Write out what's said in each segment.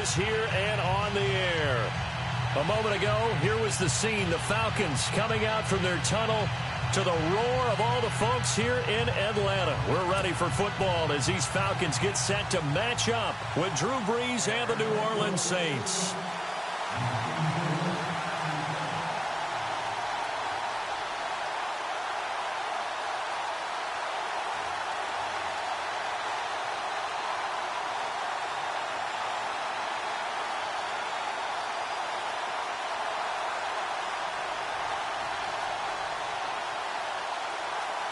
is here and on the air. A moment ago, here was the scene. The Falcons coming out from their tunnel to the roar of all the folks here in Atlanta. We're ready for football as these Falcons get set to match up with Drew Brees and the New Orleans Saints.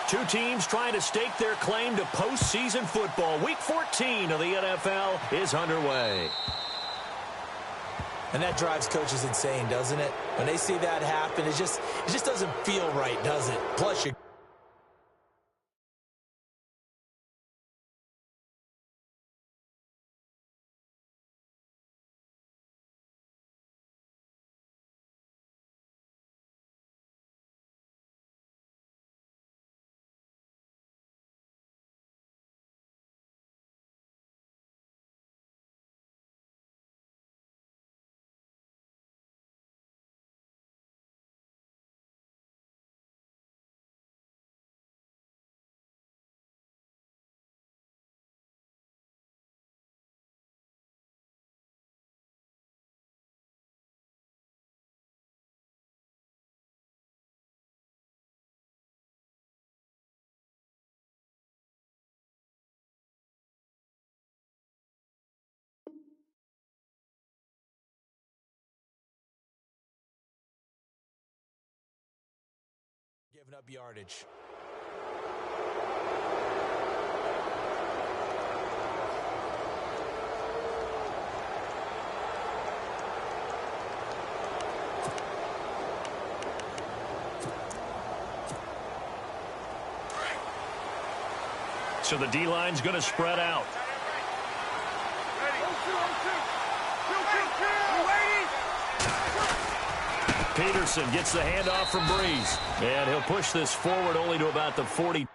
Two teams trying to stake their claim to postseason football. Week 14 of the NFL is underway. And that drives coaches insane, doesn't it? When they see that happen, it just doesn't feel right, does it? Plus, you giving up yardage. So the D-line's going to spread out. Peterson gets the handoff from Brees. And he'll push this forward only to about the 40.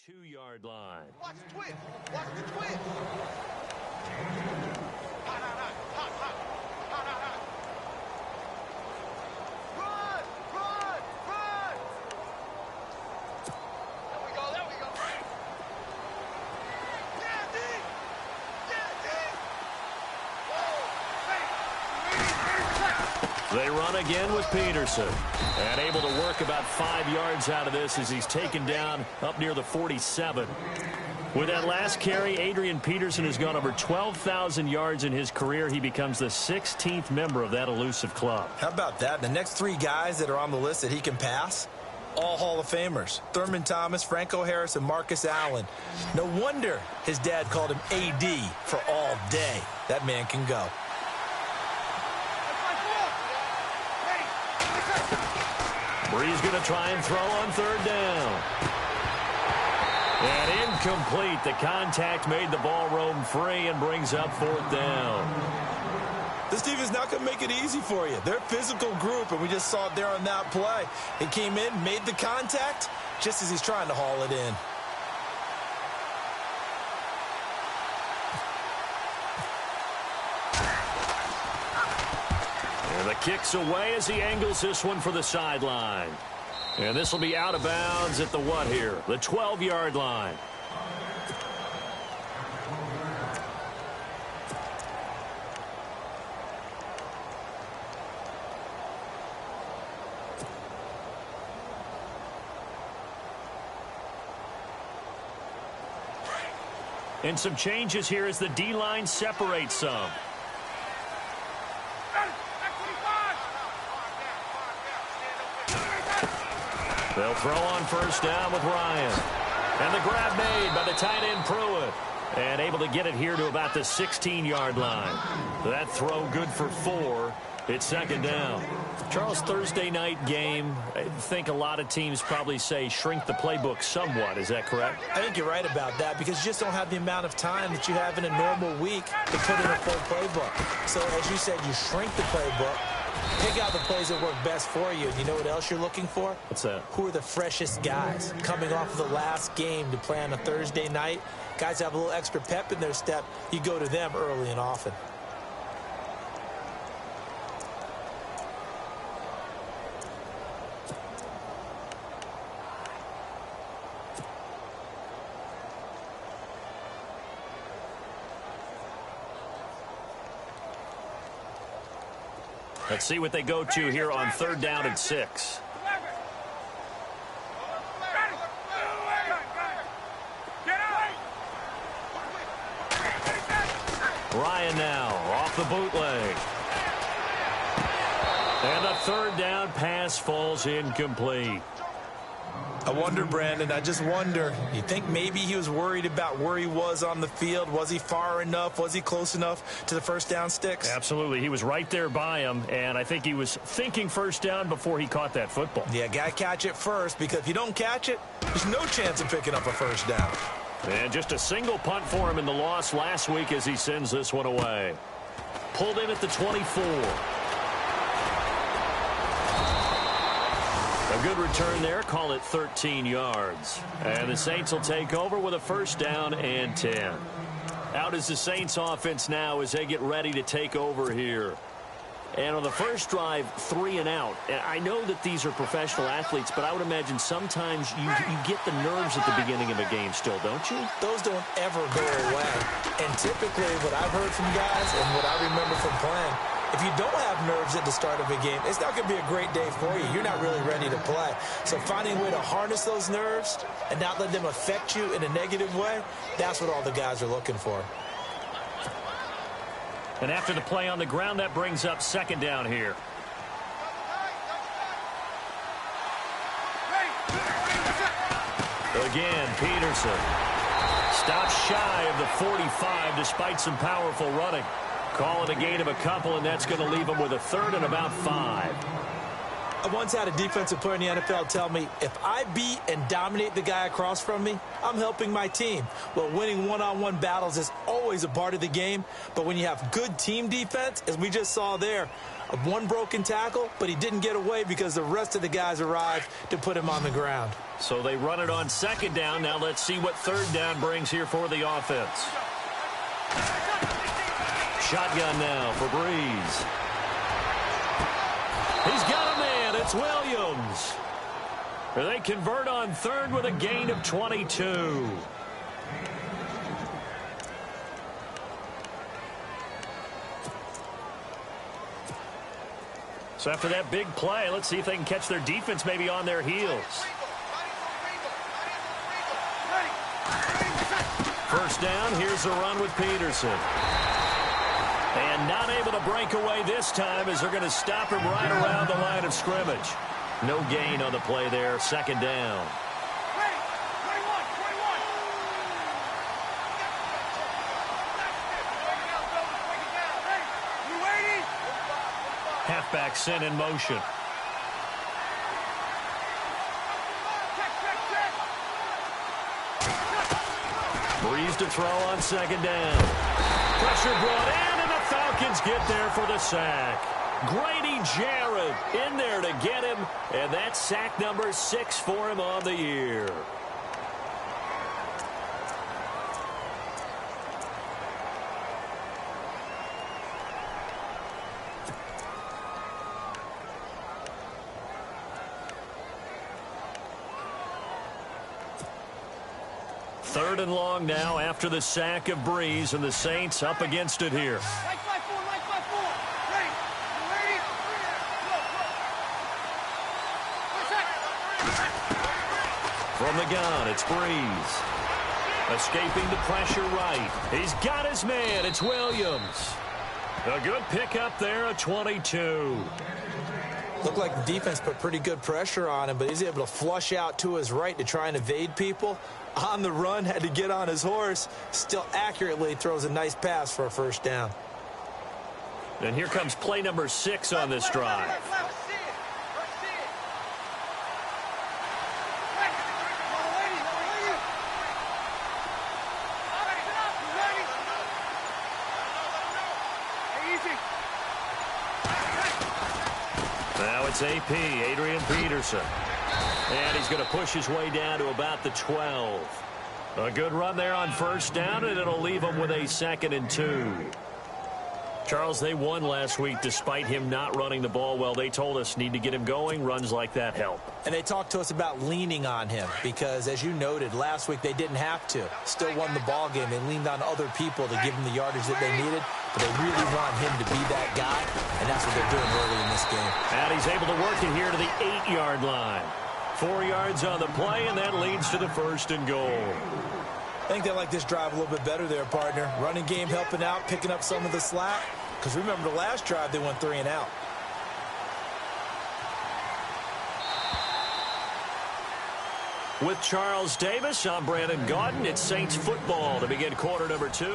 Two-yard line. Watch the twist. Watch the twist. They run again with Peterson. And able to work about 5 yards out of this as he's taken down up near the 47. With that last carry, Adrian Peterson has gone over 12,000 yards in his career. He becomes the 16th member of that elusive club. How about that? The next 3 guys that are on the list that he can pass, all Hall of Famers. Thurman Thomas, Franco Harris, and Marcus Allen. No wonder his dad called him AD for all day. That man can go. Brees going to try and throw on third down. And incomplete. The contact made the ball roam free and brings up fourth down. This team is not going to make it easy for you. They're a physical group, and we just saw it there on that play. He came in, made the contact, just as he's trying to haul it in. And the kick's away as he angles this one for the sideline. And this will be out of bounds at the what here? The 12-yard line. And some changes here as the D-line separates some. They'll throw on first down with Ryan. And the grab made by the tight end Pruitt. And able to get it here to about the 16-yard line. That throw good for 4. It's second down. Charles, Thursday night game, I think a lot of teams probably say shrink the playbook somewhat. Is that correct? I think you're right about that because you just don't have the amount of time that you have in a normal week to put in a full playbook. So, as you said, you shrink the playbook, pick out the plays that work best for you. And you know what else you're looking for? What's that? Who are the freshest guys coming off of the last game to play on a Thursday night? Guys have a little extra pep in their step. You go to them early and often. Let's see what they go to here on 3rd down and 6. Ryan now off the bootleg. And the 3rd down pass falls incomplete. I wonder, Brandon, I just wonder, you think maybe he was worried about where he was on the field? Was he far enough? Was he close enough to the first down sticks? Absolutely. He was right there by him, and I think he was thinking first down before he caught that football. Yeah, got to catch it first, because if you don't catch it, there's no chance of picking up a first down. And just a single punt for him in the loss last week as he sends this one away. Pulled in at the 24. A good return there. Call it 13 yards. And the Saints will take over with a 1st down and 10. Out is the Saints offense now as they get ready to take over here. And on the first drive, 3 and out. And I know that these are professional athletes, but I would imagine sometimes you get the nerves at the beginning of a game still, don't you? Those don't ever go away. And typically what I've heard from guys and what I remember from playing, if you don't have nerves at the start of a game, it's not going to be a great day for you. You're not really ready to play. So finding a way to harness those nerves and not let them affect you in a negative way, that's what all the guys are looking for. And after the play on the ground, that brings up 2nd down here. Again, Peterson stops shy of the 45 despite some powerful running. Call it a gain of a couple, and that's going to leave him with a 3rd and about 5. I once had a defensive player in the NFL tell me, if I beat and dominate the guy across from me, I'm helping my team. Well, winning one-on-one battles is always a part of the game, but when you have good team defense, as we just saw there, one broken tackle, but he didn't get away because the rest of the guys arrived to put him on the ground. So they run it on 2nd down. Now let's see what 3rd down brings here for the offense. Shotgun now for Breeze. He's got a man. It's Williams. They convert on 3rd with a gain of 22. So after that big play, let's see if they can catch their defense maybe on their heels. 1st down, here's the run with Peterson. And not able to break away this time as they're going to stop him right around the line of scrimmage. No gain on the play there, 2nd down. Halfback sent in motion. Breeze to throw on 2nd down. Pressure brought in, and the Falcons get there for the sack. Grady Jarrett in there to get him, and that's sack number 6 for him on the year. Third and long now after the sack of Breeze, and the Saints up against it here. From the gun, it's Breeze. Escaping the pressure right. He's got his man. It's Williams. A good pickup there, a 22. Looked like the defense put pretty good pressure on him, but he's able to flush out to his right to try and evade people. On the run, had to get on his horse. Still accurately throws a nice pass for a 1st down. And here comes play number 6 on this drive. Now it's AP, Adrian Peterson. And he's going to push his way down to about the 12. A good run there on first down, and it'll leave him with a 2nd and 2. Charles, they won last week despite him not running the ball well. They told us need to get him going. Runs like that help. And they talked to us about leaning on him because, as you noted, last week they didn't have to. Still won the ball game. They leaned on other people to give him the yardage that they needed. But they really want him to be that guy, and that's what they're doing early in this game. And he's able to work it here to the 8-yard line. 4 yards on the play, and that leads to the 1st and goal. I think they like this drive a little bit better there, partner. Running game helping out, picking up some of the slack. Because remember, the last drive, they went 3 and out. With Charles Davis, I'm Brandon Gaudin. It's Saints football to begin quarter number 2.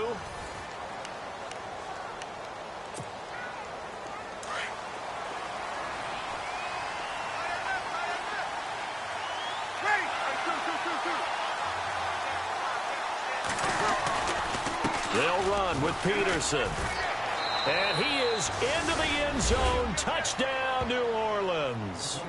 They'll run with Peterson. And he is into the end zone. Touchdown, New Orleans.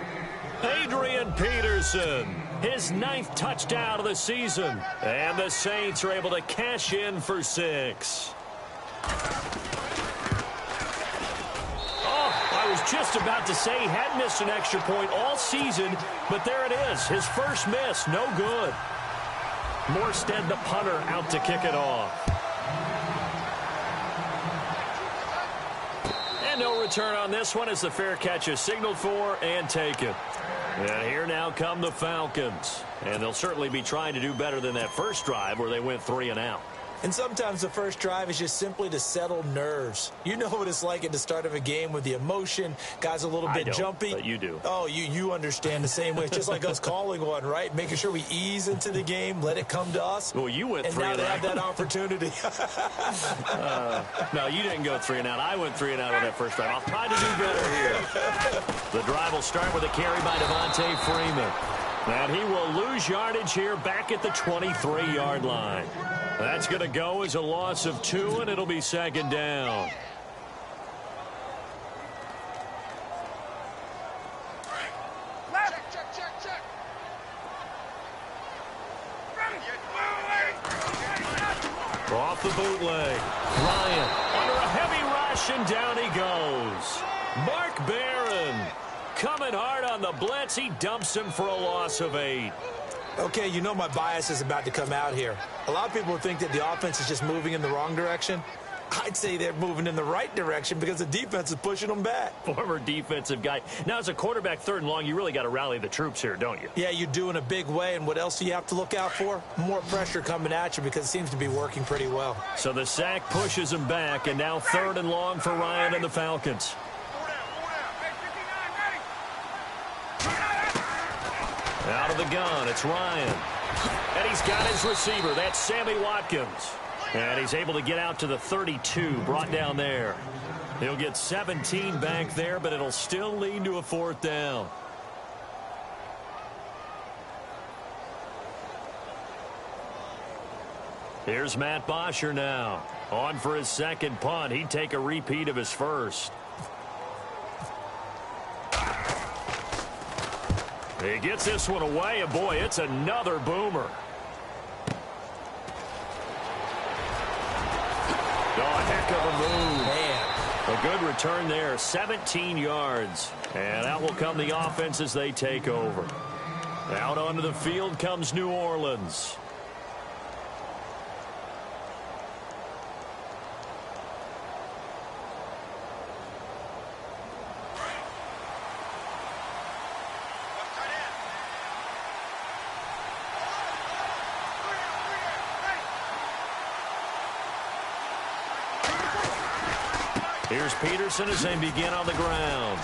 Adrian Peterson, his 9th touchdown of the season. And the Saints are able to cash in for 6. Oh, I was just about to say he hadn't missed an extra point all season, but there it is. His first miss, no good. Morstead, the punter, out to kick it off. No return on this one as the fair catch is signaled for and taken. And here now come the Falcons. And they'll certainly be trying to do better than that first drive where they went 3 and out. And sometimes the first drive is just simply to settle nerves. You know what it's like at the start of a game with the emotion. Guys a little bit jumpy. But you do. Oh, you understand the same way. It's just like us calling one, right? Making sure we ease into the game, let it come to us. Well, you went 3 and out. And now they have that opportunity. No, you didn't go 3 and out. I went 3 and out on that first drive. I'll try to do better here. The drive will start with a carry by Devontae Freeman. And he will lose yardage here back at the 23-yard line. That's going to go as a loss of 2, and it'll be 2nd down. Check. Off the bootleg. Ryan under a heavy rush, and down he goes. Mark Barron coming hard on the blitz. He dumps him for a loss of 8. Okay, you know my bias is about to come out here. A lot of people think that the offense is just moving in the wrong direction. I'd say they're moving in the right direction because the defense is pushing them back. Former defensive guy. Now, as a quarterback 3rd and long, you really got to rally the troops here, don't you? Yeah, you do in a big way. And what else do you have to look out for? More pressure coming at you because it seems to be working pretty well. So the sack pushes him back, and now 3rd and long for Ryan and the Falcons. Out of the gun, it's Ryan. And he's got his receiver. That's Sammy Watkins. And he's able to get out to the 32, brought down there. He'll get 17 back there, but it'll still lead to a 4th down. Here's Matt Bosher now. On for his 2nd punt. He'd take a repeat of his first. He gets this one away, and boy, it's another boomer. Oh, heck of a move. Man. A good return there, 17 yards. And out will come the offense as they take over. Out onto the field comes New Orleans. Here's Peterson as they begin on the ground.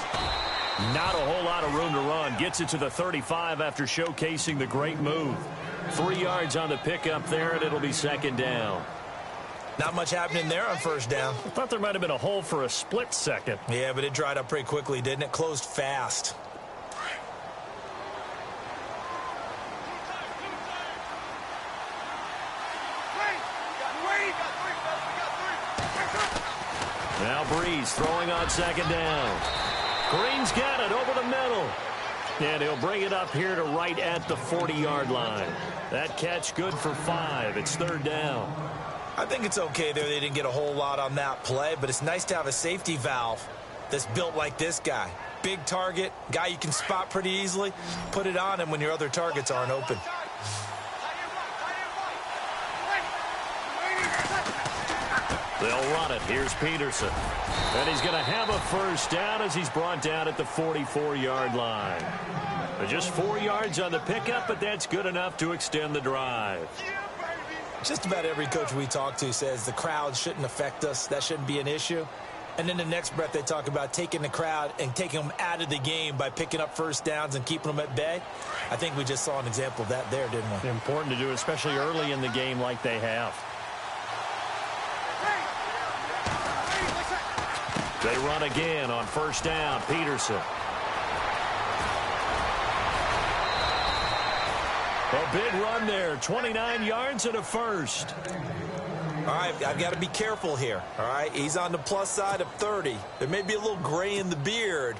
Not a whole lot of room to run. Gets it to the 35 after showcasing the great move. 3 yards on the pickup there, and it'll be 2nd down. Not much happening there on first down. I thought there might have been a hole for a split second. Yeah, but it dried up pretty quickly, didn't it? Closed fast. Now Breeze throwing on second down. Green's got it over the middle. And he'll bring it up here to right at the 40-yard line. That catch good for 5. It's third down. I think it's okay there. They didn't get a whole lot on that play, but it's nice to have a safety valve that's built like this guy. Big target, guy you can spot pretty easily. Put it on him when your other targets aren't open. They'll run it. Here's Peterson. And he's going to have a first down as he's brought down at the 44-yard line. Just 4 yards on the pickup, but that's good enough to extend the drive. Just about every coach we talk to says the crowd shouldn't affect us. That shouldn't be an issue. And then the next breath they talk about taking the crowd and taking them out of the game by picking up first downs and keeping them at bay. I think we just saw an example of that there, didn't we? Important to do, especially early in the game like they have. They run again on first down. Peterson. A big run there. 29 yards and a first. All right, I've got to be careful here. All right, he's on the plus side of 30. There may be a little gray in the beard,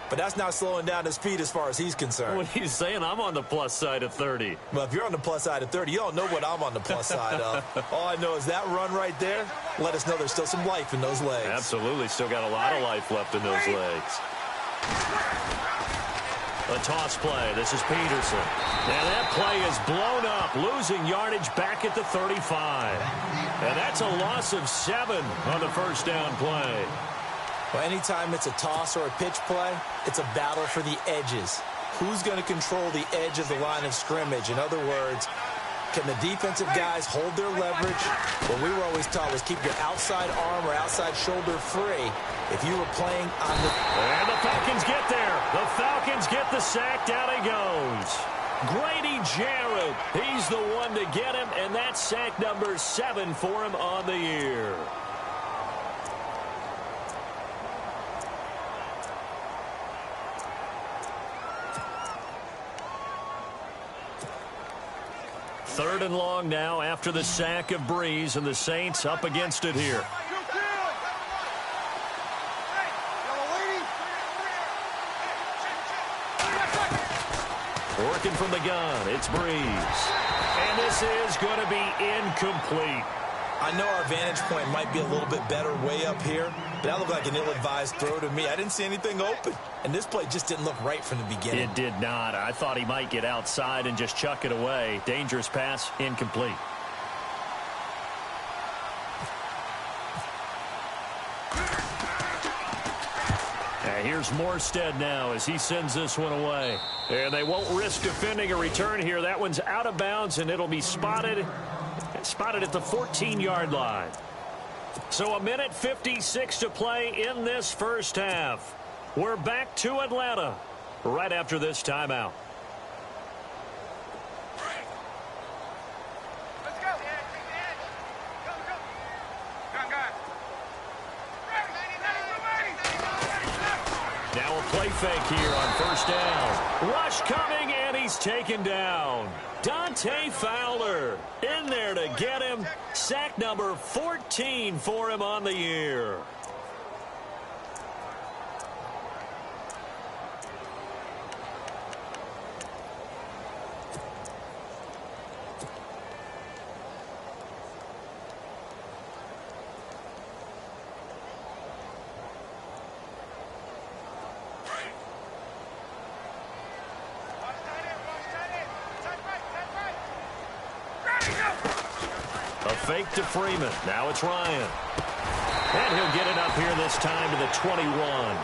but that's not slowing down his speed as far as he's concerned. What he's saying, I'm on the plus side of 30. Well, if you're on the plus side of 30, you don't know what I'm on the plus side of. All I know is that run right there, let us know there's still some life in those legs. Absolutely, still got a lot of life left in those legs. A toss play. This is Peterson. And that play is blown up, losing yardage back at the 35. And that's a loss of 7 on the first down play. Well, anytime it's a toss or a pitch play, it's a battle for the edges. Who's going to control the edge of the line of scrimmage? In other words, can the defensive guys hold their leverage? What we were always taught was keep your outside arm or outside shoulder free if you were playing on the... And the Falcons get there. The Falcons get the sack. Down he goes. Grady Jarrett. He's the one to get him, and that's sack number 7 for him on the year. Third and long now after the sack of Breeze, and the Saints up against it here. Working from the gun, it's Breeze. And this is going to be incomplete. I know our vantage point might be a little bit better way up here, but that looked like an ill-advised throw to me. I didn't see anything open, and this play just didn't look right from the beginning. It did not. I thought he might get outside and just chuck it away. Dangerous pass, incomplete. Here's Morstead now as he sends this one away. And they won't risk defending a return here. That one's out of bounds, and it'll be spotted at the 14-yard line. So a minute 56 to play in this first half. We're back to Atlanta right after this timeout. Let's go. Go, go. Go. Now a play fake here on first down. Rush coming, and he's taken down. Dante Fowler in there to get him. Sack number 14 for him on the year. A fake to Freeman. Now it's Ryan. And he'll get it up here this time to the 21.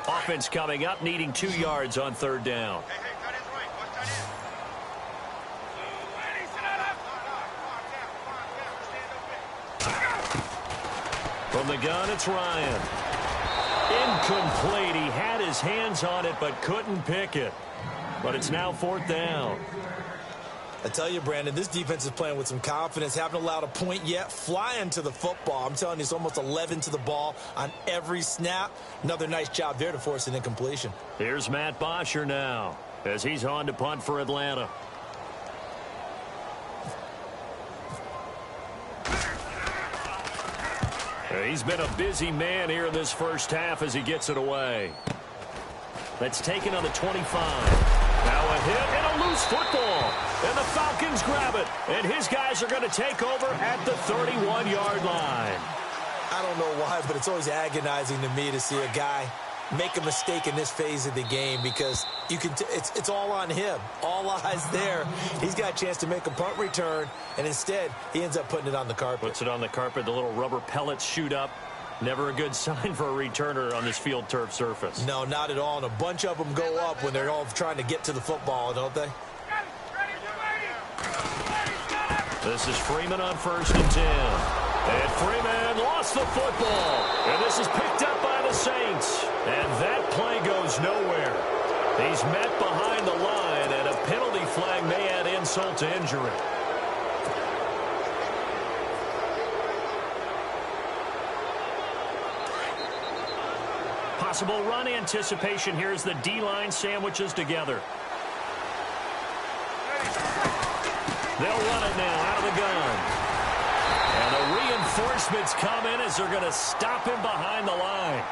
Offense coming up, needing 2 yards on third down. Hey, tight end's right. Watch tight end. From the gun, it's Ryan. Incomplete. He had his hands on it but couldn't pick it. But it's now 4th down. I tell you, Brandon, this defense is playing with some confidence. Haven't allowed a point yet. Flying to the football. I'm telling you, it's almost 11 to the ball on every snap. Another nice job there to force an incompletion. Here's Matt Bosher now as he's on to punt for Atlanta. He's been a busy man here in this first half as he gets it away. That's taken on the 25. Now a hit and a loose football. And the Falcons grab it. And his guys are going to take over at the 31-yard line. I don't know why, but it's always agonizing to me to see a guy make a mistake in this phase of the game because you can it's all on him. All eyes there. He's got a chance to make a punt return, and instead he ends up putting it on the carpet. Puts it on the carpet. The little rubber pellets shoot up. Never a good sign for a returner on this field turf surface. No, not at all. And a bunch of them go up when they're all trying to get to the football, don't they? This is Freeman on 1st and 10. And Freeman lost the football. And this is picked up by the Saints. And that play goes nowhere. He's met behind the line, and a penalty flag may add insult to injury. Possible run anticipation here as the D-line sandwiches together. They'll run it now out of the gun. And the reinforcements come in as they're going to stop him behind the line.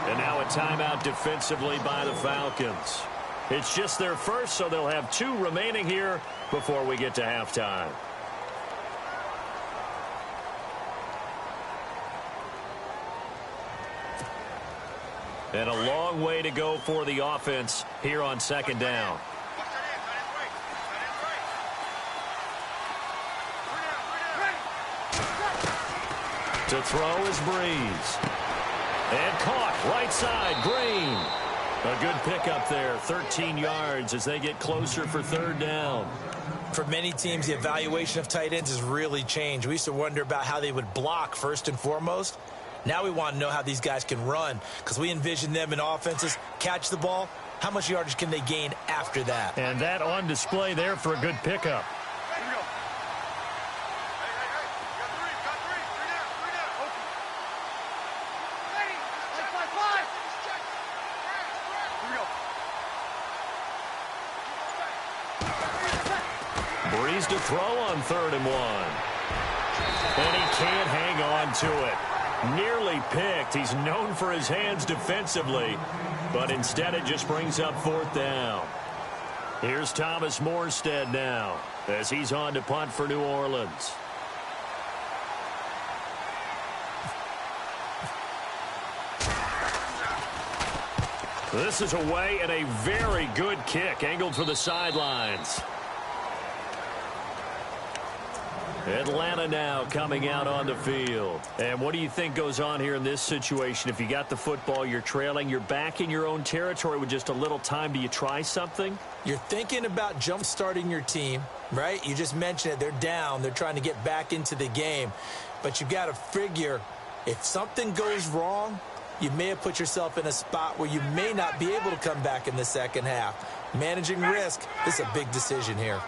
And now a timeout defensively by the Falcons. It's just their first, so they'll have 2 remaining here before we get to halftime. And a long way to go for the offense here on 2nd down. To throw is Breeze. And caught right side, Green. A good pickup there, 13 yards as they get closer for 3rd down. For many teams, the evaluation of tight ends has really changed. We used to wonder about how they would block first and foremost. Now we want to know how these guys can run because we envision them in offenses, catch the ball. How much yardage can they gain after that? And that on display there for a good pickup. Breeze to throw on 3rd and 1. And he can't hang on to it. Nearly picked. He's known for his hands defensively, but instead it just brings up 4th down. Here's Thomas Morstead now as he's on to punt for New Orleans. This is away and a very good kick angled for the sidelines. Atlanta now coming out on the field. And what do you think goes on here in this situation? If you got the football, you're trailing, you're back in your own territory with just a little time. Do you try something? You're thinking about jump-starting your team, right? You just mentioned it. They're down. They're trying to get back into the game. But you got to figure if something goes wrong, you may have put yourself in a spot where you may not be able to come back in the second half. Managing risk is a big decision here.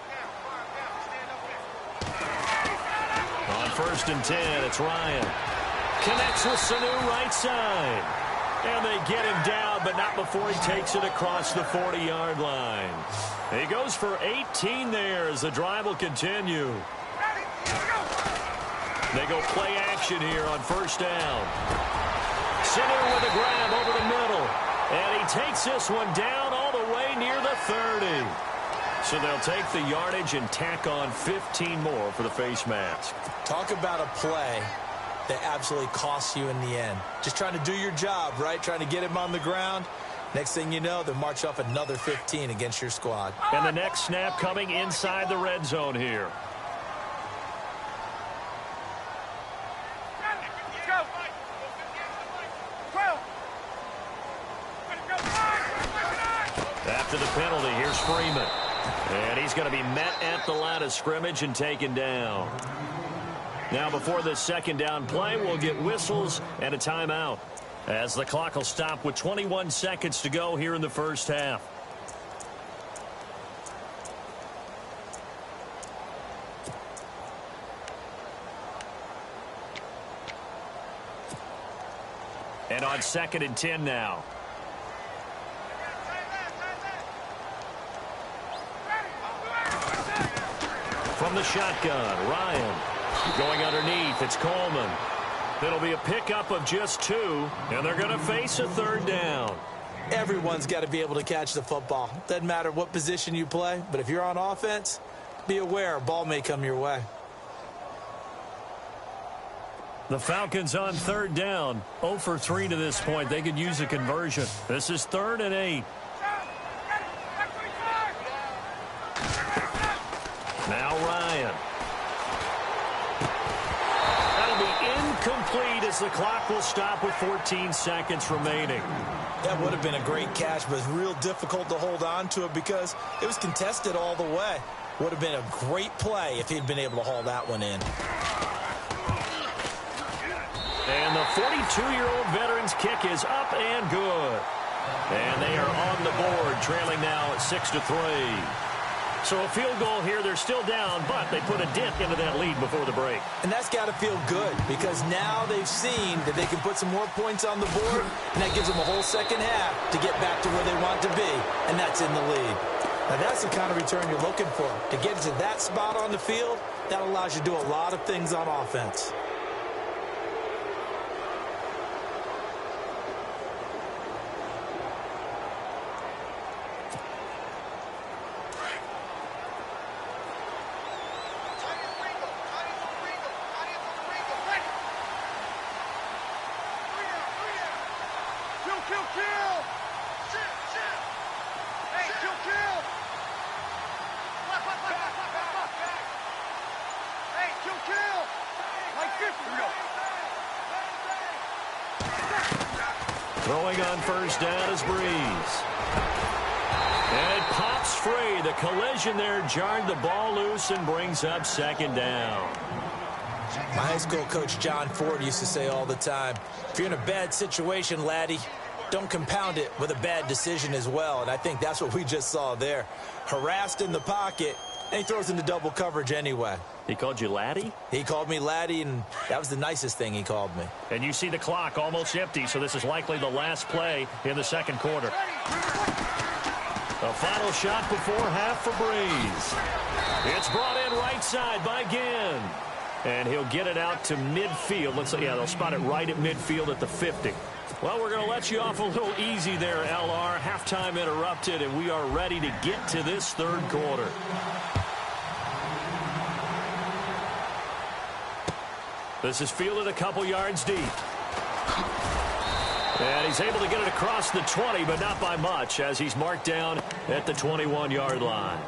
On 1st and 10, it's Ryan. Connects with Sanu right side. And they get him down, but not before he takes it across the 40-yard line. He goes for 18 there as the drive will continue. They go play action here on 1st down. Sanu with a grab over the middle. And he takes this one down all the way near the 30. So they'll take the yardage and tack on 15 more for the face mask. Talk about a play that absolutely costs you in the end. Just trying to do your job, right? Trying to get him on the ground. Next thing you know, they'll march off another 15 against your squad. And the next snap coming inside the red zone here. After the penalty, here's Freeman. And he's going to be met at the line of scrimmage and taken down. Now, before this second down play, we'll get whistles and a timeout, as the clock will stop with 21 seconds to go here in the first half. And on 2nd and 10 now. From the shotgun, Ryan. Going underneath, it's Coleman. It'll be a pickup of just 2, and they're going to face a 3rd down. Everyone's got to be able to catch the football. Doesn't matter what position you play, but if you're on offense, be aware a ball may come your way. The Falcons on 3rd down. 0 for 3 to this point. They could use a conversion. This is 3rd and 8. Now Ryan. That'll be incomplete as the clock will stop with 14 seconds remaining. That would have been a great catch, but it's real difficult to hold on to it because it was contested all the way. Would have been a great play if he'd been able to haul that one in. And the 42-year-old veteran's kick is up and good. And they are on the board, trailing now at 6-3. So a field goal here. They're still down, but they put a dent into that lead before the break. And that's got to feel good because now they've seen that they can put some more points on the board, and that gives them a whole second half to get back to where they want to be, and that's in the lead. Now, that's the kind of return you're looking for. To get to that spot on the field, that allows you to do a lot of things on offense. Throwing on 1st down is Breeze. And it pops free. The collision there jarred the ball loose and brings up 2nd down. My high school coach, John Ford, used to say all the time, if you're in a bad situation, laddie, don't compound it with a bad decision as well. And I think that's what we just saw there. Harassed in the pocket, and he throws into double coverage anyway. He called you laddie? He called me laddie, and that was the nicest thing he called me. And you see the clock almost empty, so this is likely the last play in the 2nd quarter. A final shot before half for Breeze. It's brought in right side by Ginn. And he'll get it out to midfield. Let's say, yeah, they'll spot it right at midfield at the 50. Well, we're going to let you off a little easy there, LR. Halftime interrupted, and we are ready to get to this 3rd quarter. This is fielded a couple yards deep. And he's able to get it across the 20, but not by much, as he's marked down at the 21-yard line.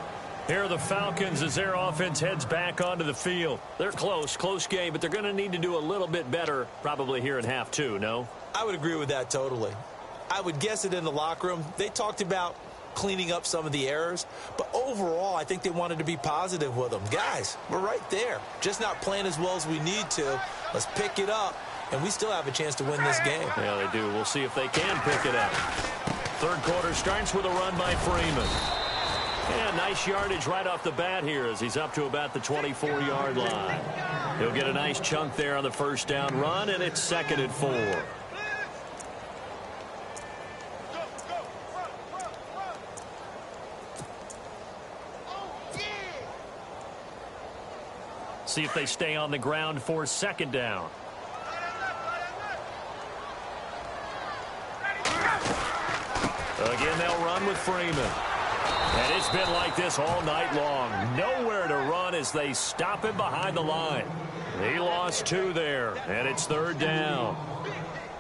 Here are the Falcons as their offense heads back onto the field. They're close game, but they're going to need to do a little bit better probably here in half 2, no? I would agree with that totally. I would guess it in the locker room. They talked about cleaning up some of the errors, but overall, I think they wanted to be positive with them. Guys, we're right there. Just not playing as well as we need to. Let's pick it up, and we still have a chance to win this game. Yeah, they do. We'll see if they can pick it up. 3rd quarter starts with a run by Freeman. And nice yardage right off the bat here as he's up to about the 24-yard line. He'll get a nice chunk there on the 1st down run, and it's 2nd and 4. See if they stay on the ground for 2nd down. Again, they'll run with Freeman. And it's been like this all night long. Nowhere to run as they stop him behind the line. He lost 2 there, and it's 3rd down.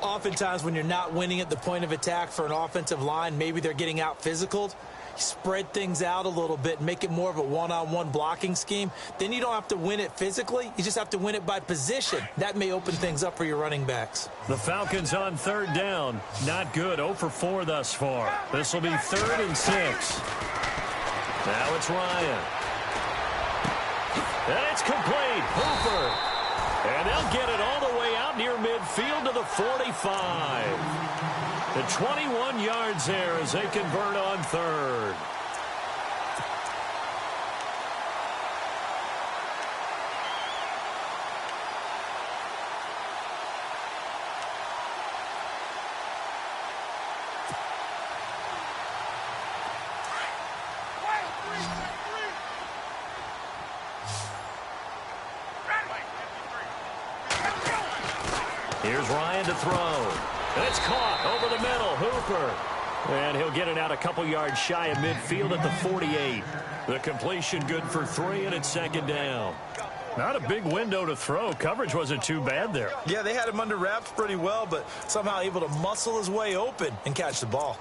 Oftentimes when you're not winning at the point of attack for an offensive line, maybe they're getting out physical. Spread things out a little bit, make it more of a one-on-one blocking scheme. Then you don't have to win it physically. You just have to win it by position. That may open things up for your running backs. The Falcons on 3rd down. Not good. 0 for 4 thus far. This will be 3rd and 6. Now it's Ryan. And it's complete. Hooper. midfield to the 45. The 21 yards there as they convert on third. Here's Ryan to throw. And it's caught over the middle. Hooper. And he'll get it out a couple yards shy of midfield at the 48. The completion good for 3, and it's second down. Not a big window to throw. Coverage wasn't too bad there. Yeah, they had him under wraps pretty well, but somehow able to muscle his way open and catch the ball.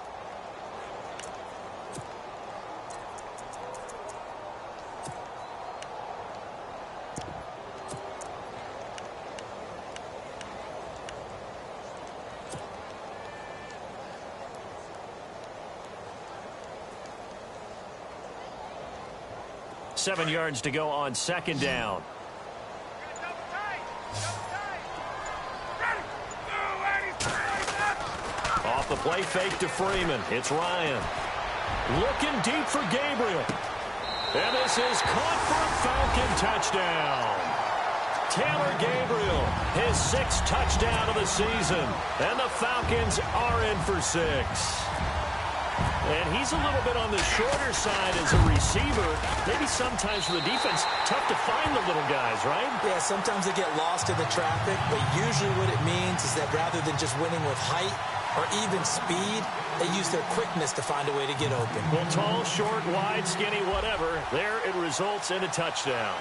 Seven yards to go on second down. Off the play fake to Freeman. It's Ryan. Looking deep for Gabriel. And this is caught for a Falcon touchdown. Taylor Gabriel, his 6th touchdown of the season. And the Falcons are in for 6. And he's a little bit on the shorter side as a receiver. Maybe sometimes for the defense, tough to find the little guys, right? Yeah, sometimes they get lost in the traffic, but usually what it means is that rather than just winning with height or even speed, they use their quickness to find a way to get open. Well, tall, short, wide, skinny, whatever, there it results in a touchdown.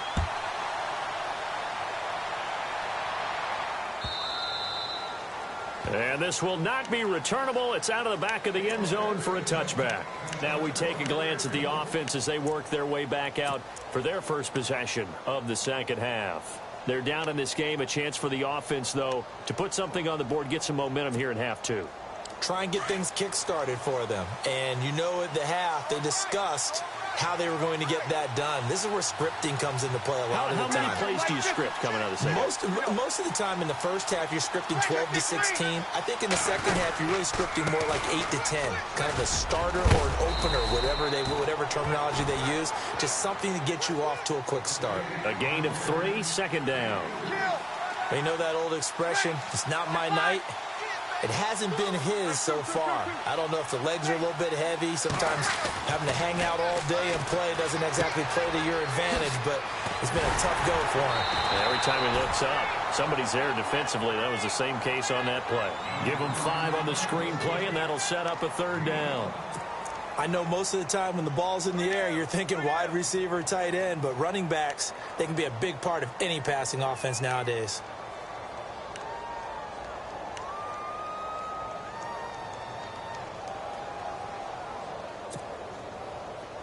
And this will not be returnable. It's out of the back of the end zone for a touchback. Now we take a glance at the offense as they work their way back out for their first possession of the second half. They're down in this game. A chance for the offense, though, to put something on the board, get some momentum here in half 2. Try and get things kick-started for them. And you know at the half, they discussed how they were going to get that done. This is where scripting comes into play a lot of the time. How many plays do you script coming out of the second half? Most of the time in the first half, you're scripting 12 to 16. I think in the second half, you're really scripting more like 8 to 10. Kind of a starter or an opener, whatever terminology they use. Just something to get you off to a quick start. A gain of 3, second down. You know that old expression, it's not my night. It hasn't been his so far. I don't know if the legs are a little bit heavy. Sometimes having to hang out all day and play doesn't exactly play to your advantage, but it's been a tough go for him. And every time he looks up, somebody's there defensively. That was the same case on that play. Give him 5 on the screenplay, and that'll set up a third down. I know most of the time when the ball's in the air, you're thinking wide receiver, tight end, but running backs, they can be a big part of any passing offense nowadays.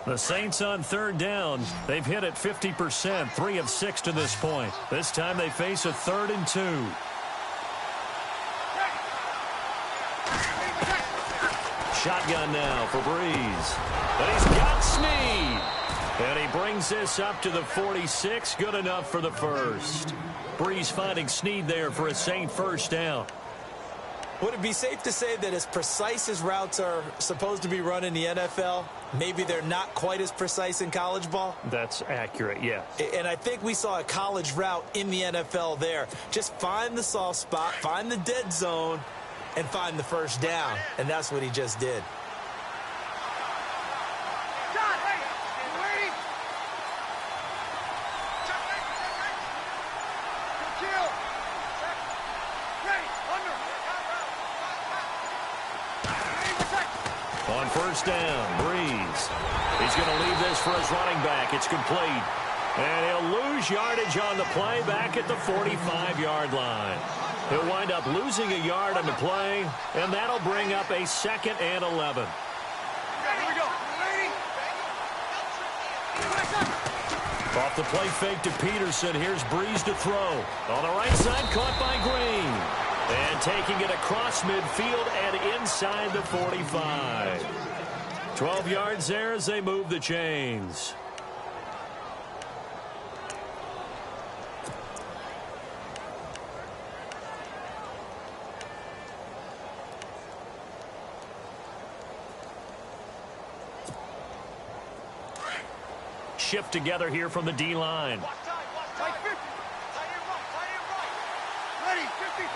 The Saints on third down. They've hit it 50%, 3 of 6 to this point. This time they face a 3rd and 2. Shotgun now for Breeze. But he's got Snead. And he brings this up to the 46. Good enough for the first. Breeze finding Snead there for a Saint first down. Would it be safe to say that as precise as routes are supposed to be run in the NFL, maybe they're not quite as precise in college ball? That's accurate, yeah. And I think we saw a college route in the NFL there. Just find the soft spot, find the dead zone, and find the first down. And that's what he just did. On first down, Breeze. He's going to leave this for his running back. It's complete. And he'll lose yardage on the play back at the 45-yard line. He'll wind up losing a yard on the play, and that'll bring up a 2nd and 11. Off the play fake to Peterson. Here's Breeze to throw. On the right side, caught by Green. And taking it across midfield and inside the 45. 12 yards there as they move the chains. shift together here from the D-line. Ready, 53.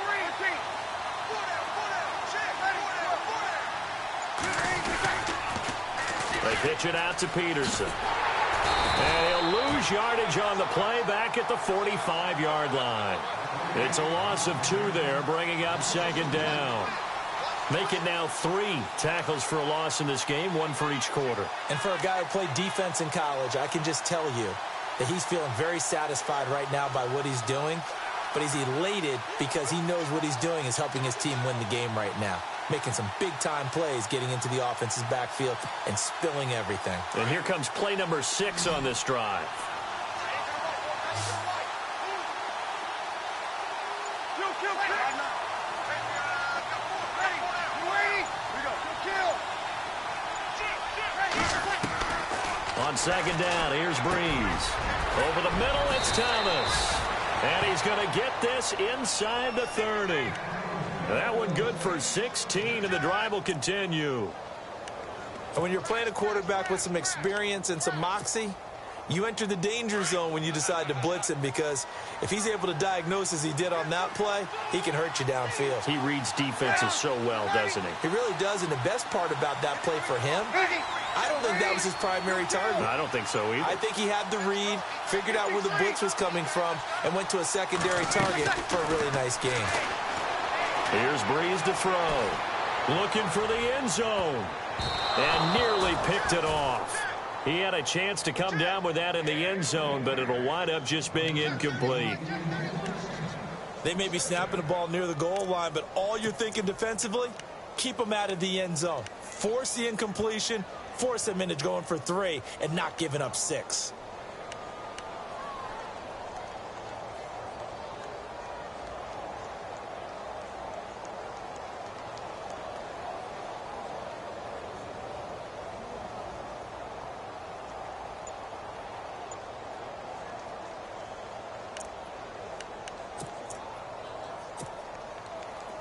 They pitch it out to Peterson. And he'll lose yardage on the play back at the 45-yard line. It's a loss of 2 there, bringing up second down. Make it now 3 tackles for a loss in this game, 1 for each quarter. And for a guy who played defense in college, I can just tell you that he's feeling very satisfied right now by what he's doing. But he's elated because he knows what he's doing is helping his team win the game right now. Making some big-time plays, getting into the offense's backfield and spilling everything. And here comes play number 6 on this drive. On second down, here's Breeze. Over the middle, it's Thomas. And he's going to get this inside the 30. That one good for 16, and the drive will continue. And when you're playing a quarterback with some experience and some moxie, you enter the danger zone when you decide to blitz him, because if he's able to diagnose as he did on that play, he can hurt you downfield. He reads defenses so well, doesn't he? He really does, and the best part about that play for him, I don't think that was his primary target. I don't think so either. I think he had the read, figured out where the blitz was coming from, and went to a secondary target for a really nice game. Here's Breeze to throw. Looking for the end zone. And nearly picked it off. He had a chance to come down with that in the end zone, but it'll wind up just being incomplete. They may be snapping the ball near the goal line, but all you're thinking defensively, keep them out of the end zone. Force the incompletion, force them into going for 3, and not giving up 6.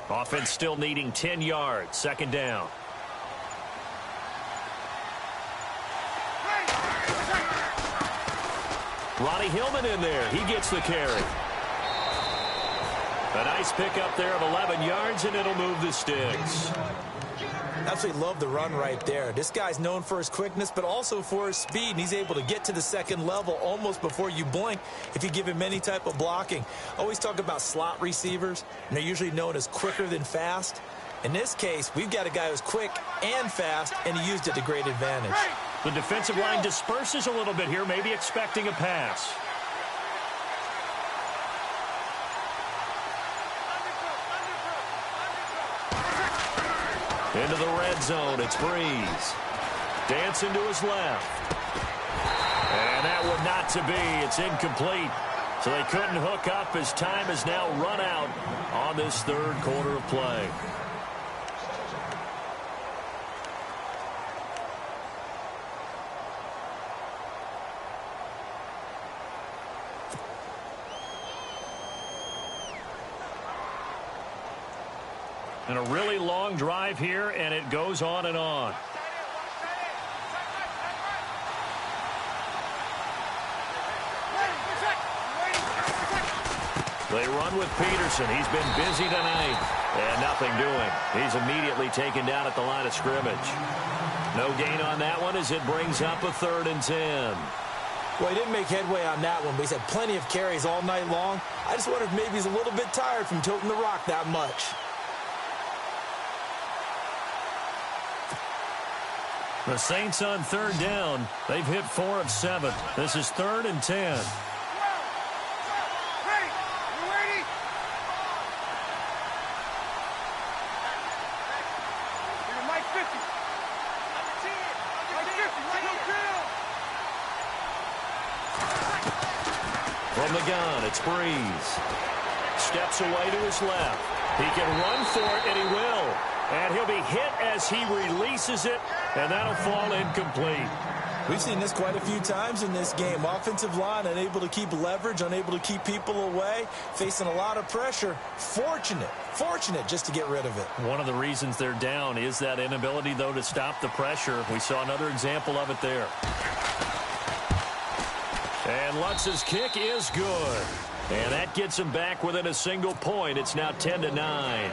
Offense still needing 10 yards. Second down. Ronnie Hillman in there. He gets the carry. A nice pickup there of 11 yards, and it'll move the sticks. Absolutely love the run right there. This guy's known for his quickness, but also for his speed, and he's able to get to the second level almost before you blink if you give him any type of blocking. Always talk about slot receivers, and they're usually known as quicker than fast. In this case, we've got a guy who's quick and fast, and he used it to great advantage. The defensive line disperses a little bit here, maybe expecting a pass. Into the red zone, it's Breeze. Dancing to his left. And that one not to be. It's incomplete. So they couldn't hook up as time has now run out on this third quarter of play. And a really long drive here, and it goes on and on. They run with Peterson. He's been busy tonight. And nothing doing. He's immediately taken down at the line of scrimmage. No gain on that one as it brings up a 3rd and 10. Well, he didn't make headway on that one, but he's had plenty of carries all night long. I just wonder if maybe he's a little bit tired from tilting the rock that much. The Saints on 3rd down. They've hit 4 of 7. This is 3rd and 10. From the gun, it's Breeze. Steps away to his left. He can run for it, and he will. And he'll be hit as he releases it, and that'll fall incomplete. We've seen this quite a few times in this game. Offensive line unable to keep leverage, unable to keep people away, facing a lot of pressure. Fortunate just to get rid of it. One of the reasons they're down is that inability, though, to stop the pressure. We saw another example of it there. And Lutz's kick is good. And that gets him back within a single point. It's now 10-9.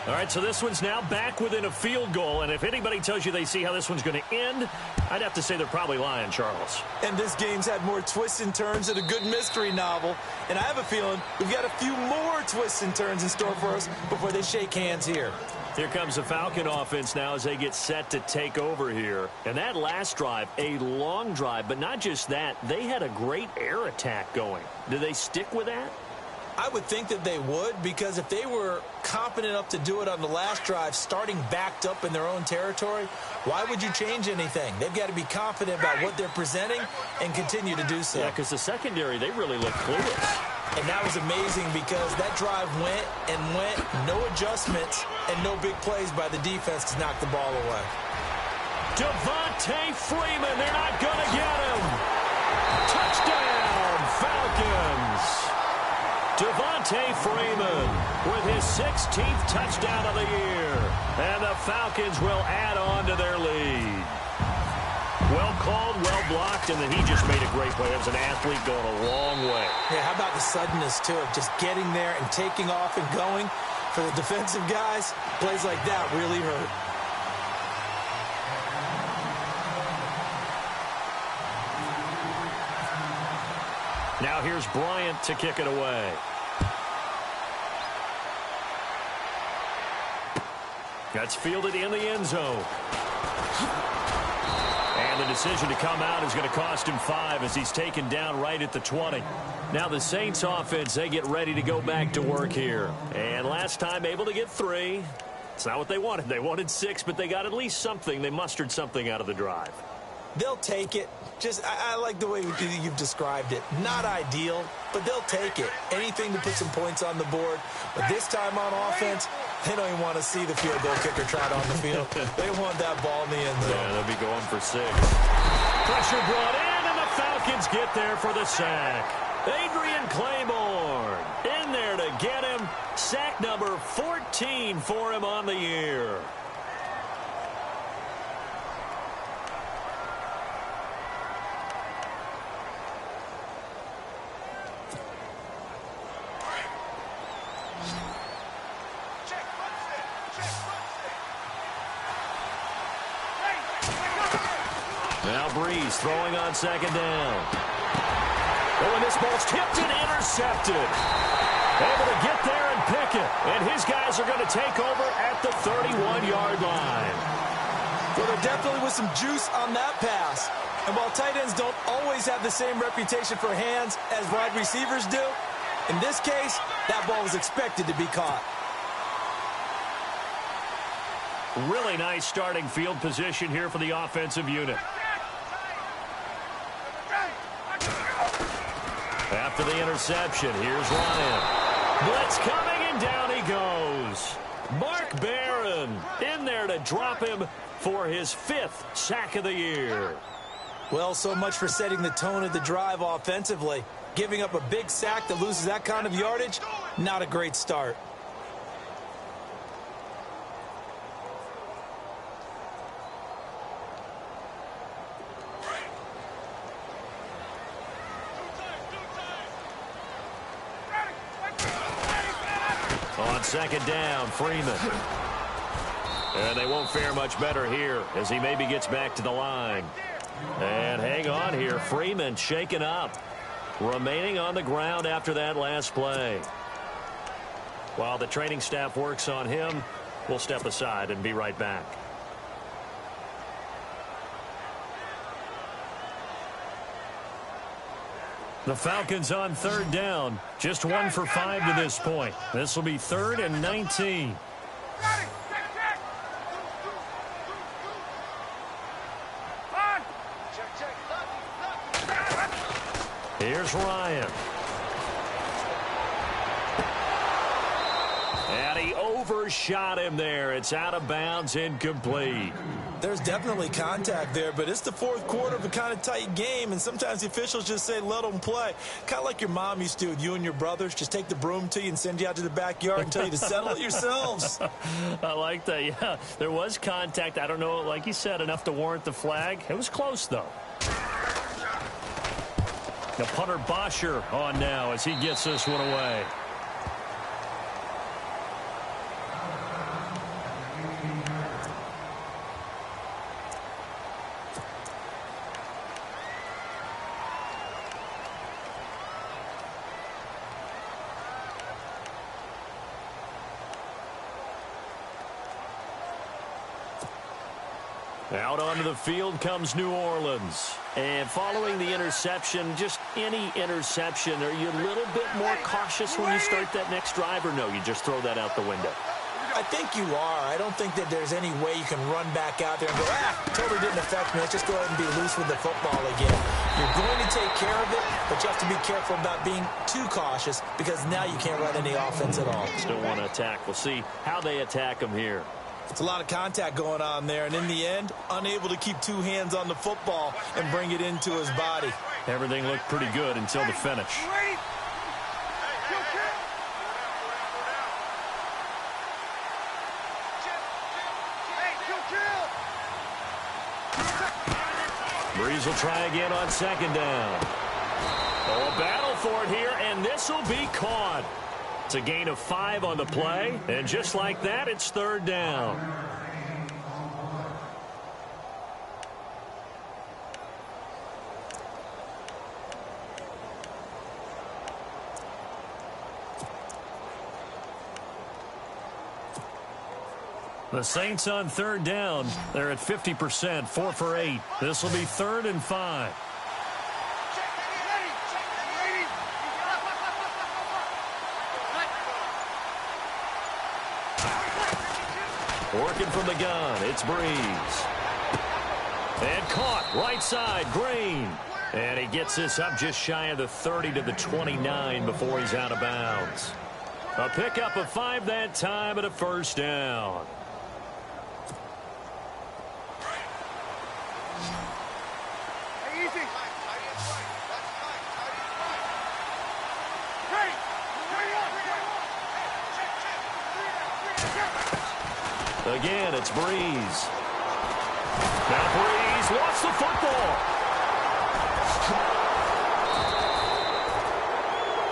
All right, so this one's now back within a field goal. And if anybody tells you they see how this one's going to end, I'd have to say they're probably lying, Charles. And this game's had more twists and turns than a good mystery novel. And I have a feeling we've got a few more twists and turns in store for us before they shake hands here. Here comes the Falcon offense now as they get set to take over here. And that last drive, a long drive, but not just that. They had a great air attack going. Do they stick with that? I would think that they would, because if they were confident enough to do it on the last drive, starting backed up in their own territory, why would you change anything? They've got to be confident about what they're presenting and continue to do so. Yeah, because the secondary, they really look clueless. And that was amazing because that drive went and went, no adjustments, and no big plays by the defense to knock the ball away. Devontae Freeman, they're not going to get him. Touchdown, Falcons. Devontae Freeman with his 16th touchdown of the year. And the Falcons will add on to their lead. Well called, well blocked, and then he just made a great play. That was an athlete going a long way. Yeah, how about the suddenness, too, of just getting there and taking off and going? For the defensive guys, plays like that really hurt. Now here's Bryant to kick it away. That's fielded in the end zone. And the decision to come out is going to cost him 5 as he's taken down right at the 20. Now the Saints offense, they get ready to go back to work here. And last time able to get 3. It's not what they wanted. They wanted 6, but they got at least something. They mustered something out of the drive. They'll take it. Just, I like the way you've described it. Not ideal, but they'll take it. Anything to put some points on the board. But this time on offense, they don't even want to see the field goal kicker trot on the field. They want that ball in the end zone. Yeah, they'll be going for 6. Pressure brought in, and the Falcons get there for the sack. Adrian Claiborne in there to get him. Sack number 14 for him on the year. Now Breeze throwing on second down. Oh, and this ball's tipped and intercepted. Able to get there and pick it. And his guys are going to take over at the 31-yard line. Well, there definitely was some juice on that pass. And while tight ends don't always have the same reputation for hands as wide receivers do, in this case, that ball was expected to be caught. Really nice starting field position here for the offensive unit. After the interception, here's Ryan. Blitz coming, and down he goes. Mark Barron in there to drop him for his 5th sack of the year. Well, so much for setting the tone of the drive offensively. Giving up a big sack that loses that kind of yardage, not a great start. On second down, Freeman. And they won't fare much better here as he maybe gets back to the line. And hang on here. Freeman shaken up. Remaining on the ground after that last play. While the training staff works on him, we'll step aside and be right back. The Falcons on third down. Just 1 for 5 to this point. This will be 3rd and 19. Here's Ryan. And he overshot him there. It's out of bounds, incomplete. There's definitely contact there, but it's the 4th quarter of a kind of tight game, and sometimes the officials just say, let them play. Kind of like your mom used to with you and your brothers. Just take the broom to you and send you out to the backyard and tell you to settle it yourselves. I like that, yeah. There was contact. I don't know, like you said, enough to warrant the flag. It was close, though. The punter Bosher on now as he gets this one away. Out onto the field comes New Orleans. And following the interception, just any interception, are you a little bit more cautious when you start that next drive, or no, you just throw that out the window? I think you are. I don't think that there's any way you can run back out there and go, totally didn't affect me. Let's just go ahead and be loose with the football again. You're going to take care of it, but you have to be careful about being too cautious because now you can't run any offense at all. Still want to attack. We'll see how they attack them here. It's a lot of contact going on there, and in the end, unable to keep two hands on the football and bring it into his body. Everything looked pretty good until the finish. Breeze will try again on second down. Oh, a battle for it here, and this will be caught. It's a gain of 5 on the play, and just like that, it's third down. The Saints on third down. They're at 50%, 4 for 8. This will be 3rd and 5. Working from the gun, it's Breeze. And caught, right side, Green. And he gets this up just shy of the 30 to the 29 before he's out of bounds. A pickup of 5 that time and a first down. Again, it's Breeze. Now Breeze lost the football.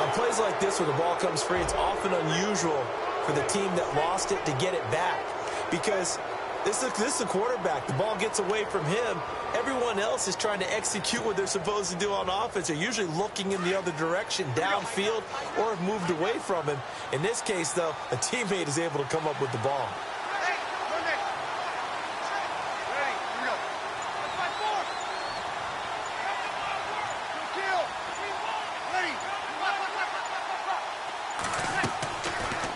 On plays like this where the ball comes free, it's often unusual for the team that lost it to get it back. Because this is the quarterback. The ball gets away from him. Everyone else is trying to execute what they're supposed to do on offense. They're usually looking in the other direction, downfield, or have moved away from him. In this case, though, a teammate is able to come up with the ball.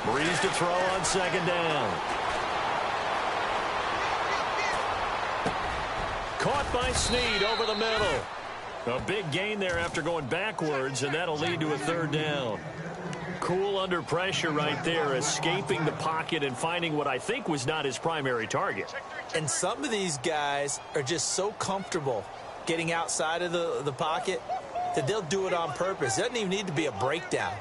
Breeze to throw on second down. Caught by Snead over the middle. A big gain there after going backwards, and that'll lead to a third down. Cool under pressure right there, escaping the pocket and finding what I think was not his primary target. And some of these guys are just so comfortable getting outside of the pocket that they'll do it on purpose. It doesn't even need to be a breakdown.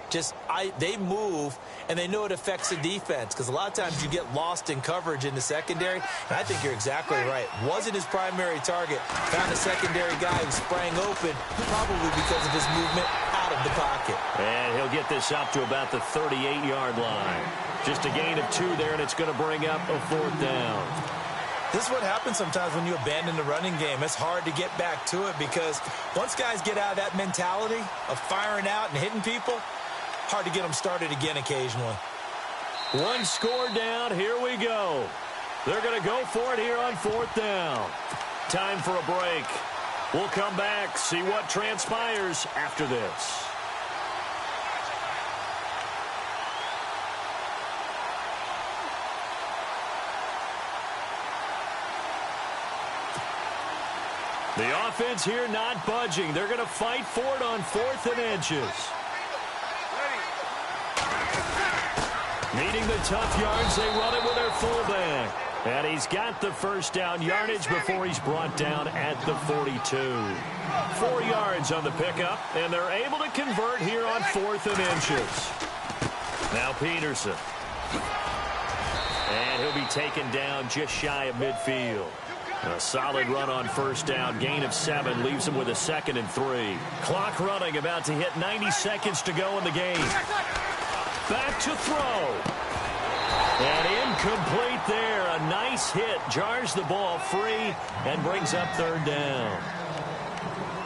They move, and they know it affects the defense because a lot of times you get lost in coverage in the secondary, and I think you're exactly right. Wasn't his primary target. Found a secondary guy who sprang open, probably because of his movement out of the pocket. And he'll get this up to about the 38-yard line. Just a gain of 2 there, and it's going to bring up a 4th down. This is what happens sometimes when you abandon the running game. It's hard to get back to it because once guys get out of that mentality of firing out and hitting people, hard to get them started again occasionally. 1 score down. Here we go. They're going to go for it here on 4th down. Time for a break. We'll come back, see what transpires after this. The offense here not budging. They're going to fight for it on 4th and inches. Needing the tough yards, they run it with their fullback. And he's got the first down yardage before he's brought down at the 42. 4 yards on the pickup, and they're able to convert here on 4th and inches. Now Peterson. And he'll be taken down just shy of midfield. A solid run on first down. Gain of 7 leaves him with a 2nd and 3. Clock running, about to hit 90 seconds to go in the game. Back to throw. And incomplete there. A nice hit. Jars the ball free and brings up 3rd down.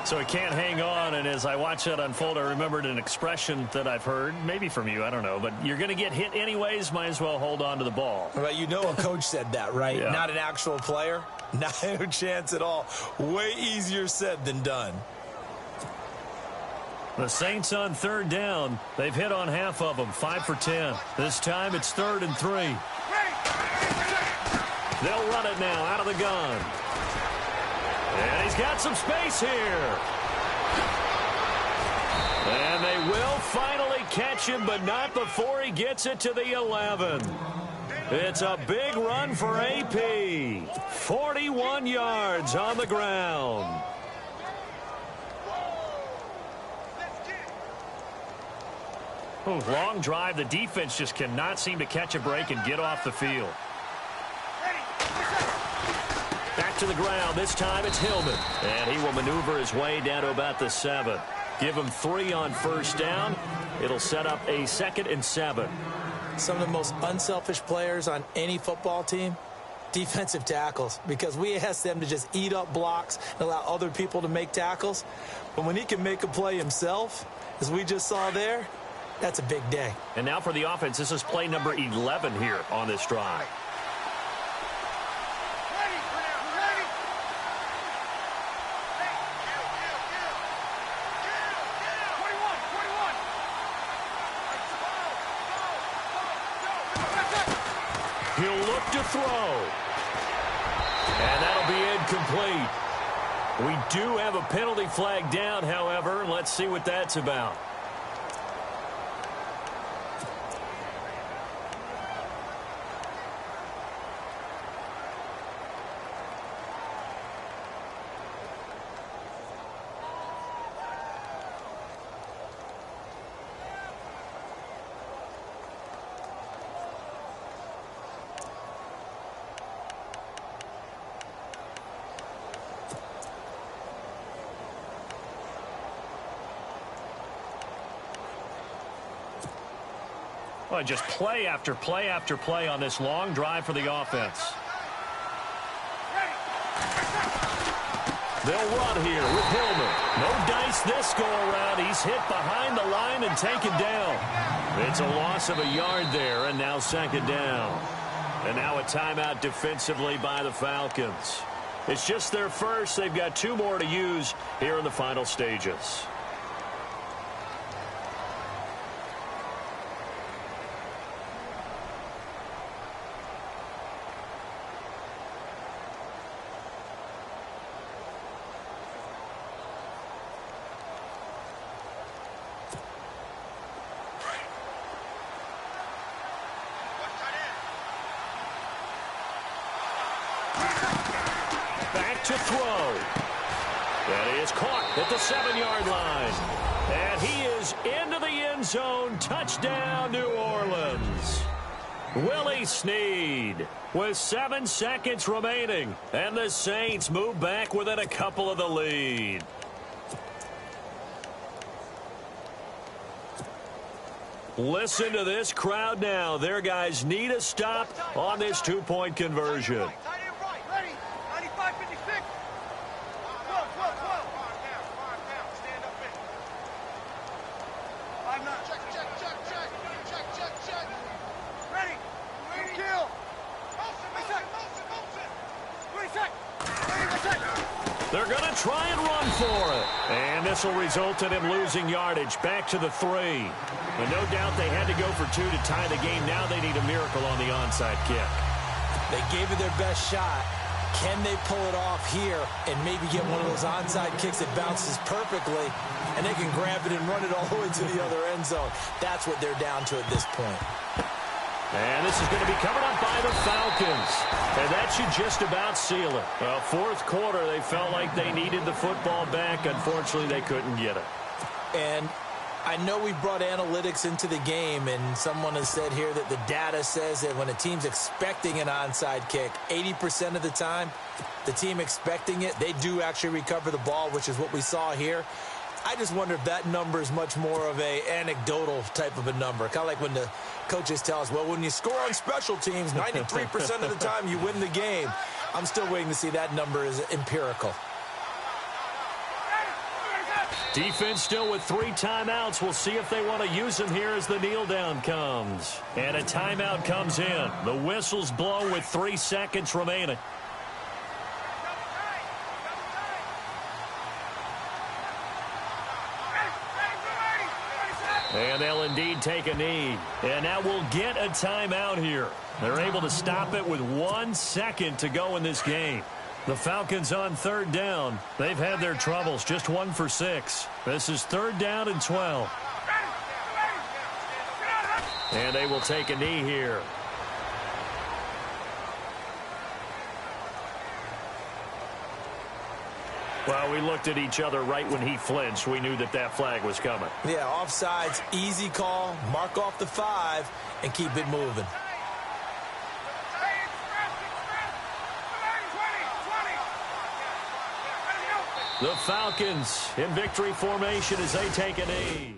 So he can't hang on, and as I watch that unfold, I remembered an expression that I've heard, maybe from you, I don't know, but you're going to get hit anyways, might as well hold on to the ball. Well, you know a coach said that, right? Yeah. Not an actual player. Not a chance at all. Way easier said than done. The Saints on 3rd down. They've hit on half of them, 5 for 10. This time it's 3rd and 3. They'll run it now out of the gun. And he's got some space here. And they will finally catch him, but not before he gets it to the 11. It's a big run for AP. 41 yards on the ground. Ooh, long drive. The defense just cannot seem to catch a break and get off the field. Back to the ground. This time it's Hillman. And he will maneuver his way down to about the 7. Give him 3 on first down. It'll set up a 2nd and 7. Some of the most unselfish players on any football team, defensive tackles, because we ask them to just eat up blocks and allow other people to make tackles. But when he can make a play himself, as we just saw there, that's a big day. And now for the offense, this is play number 11 here on this drive. He'll look to throw. And that'll be incomplete. We do have a penalty flag down, however. Let's see what that's about. Well, just play after play after play on this long drive for the offense. They'll run here with Hillman. No dice this go around. He's hit behind the line and taken down. It's a loss of a yard there, and now 2nd down. And now a timeout defensively by the Falcons. It's just their first. They've got 2 more to use here in the final stages. To throw. And he is caught at the 7-yard line. And he is into the end zone. Touchdown, New Orleans. Willie Snead with 7 seconds remaining. And the Saints move back within a couple of the lead. Listen to this crowd now. Their guys need a stop on this 2-point conversion. They're going to try and run for it. And this will result in him losing yardage back to the 3. And no doubt they had to go for 2 to tie the game. Now they need a miracle on the onside kick. They gave it their best shot. Can they pull it off here and maybe get one of those onside kicks that bounces perfectly, and they can grab it and run it all the way to the other end zone? That's what they're down to at this point. And this is going to be covered up by the Falcons. And that should just about seal it. Well, 4th quarter, they felt like they needed the football back. Unfortunately, they couldn't get it. And I know we brought analytics into the game, and someone has said here that the data says that when a team's expecting an onside kick, 80% of the time, the team expecting it, they do actually recover the ball, which is what we saw here. I just wonder if that number is much more of a anecdotal type of a number. Kind of like when the coaches tell us, well, when you score on special teams, 93% of the time you win the game. I'm still waiting to see that number is empirical. Defense still with 3 timeouts. We'll see if they want to use them here as the kneel down comes. And a timeout comes in. The whistles blow with 3 seconds remaining. And they'll indeed take a knee. And now we'll get a timeout here. They're able to stop it with 1 second to go in this game. The Falcons on 3rd down. They've had their troubles, just 1 for 6. This is 3rd down and 12. And they will take a knee here. Well, we looked at each other right when he flinched. We knew that that flag was coming. Yeah, offsides, easy call, mark off the 5, and keep it moving. The Falcons in victory formation as they take a knee.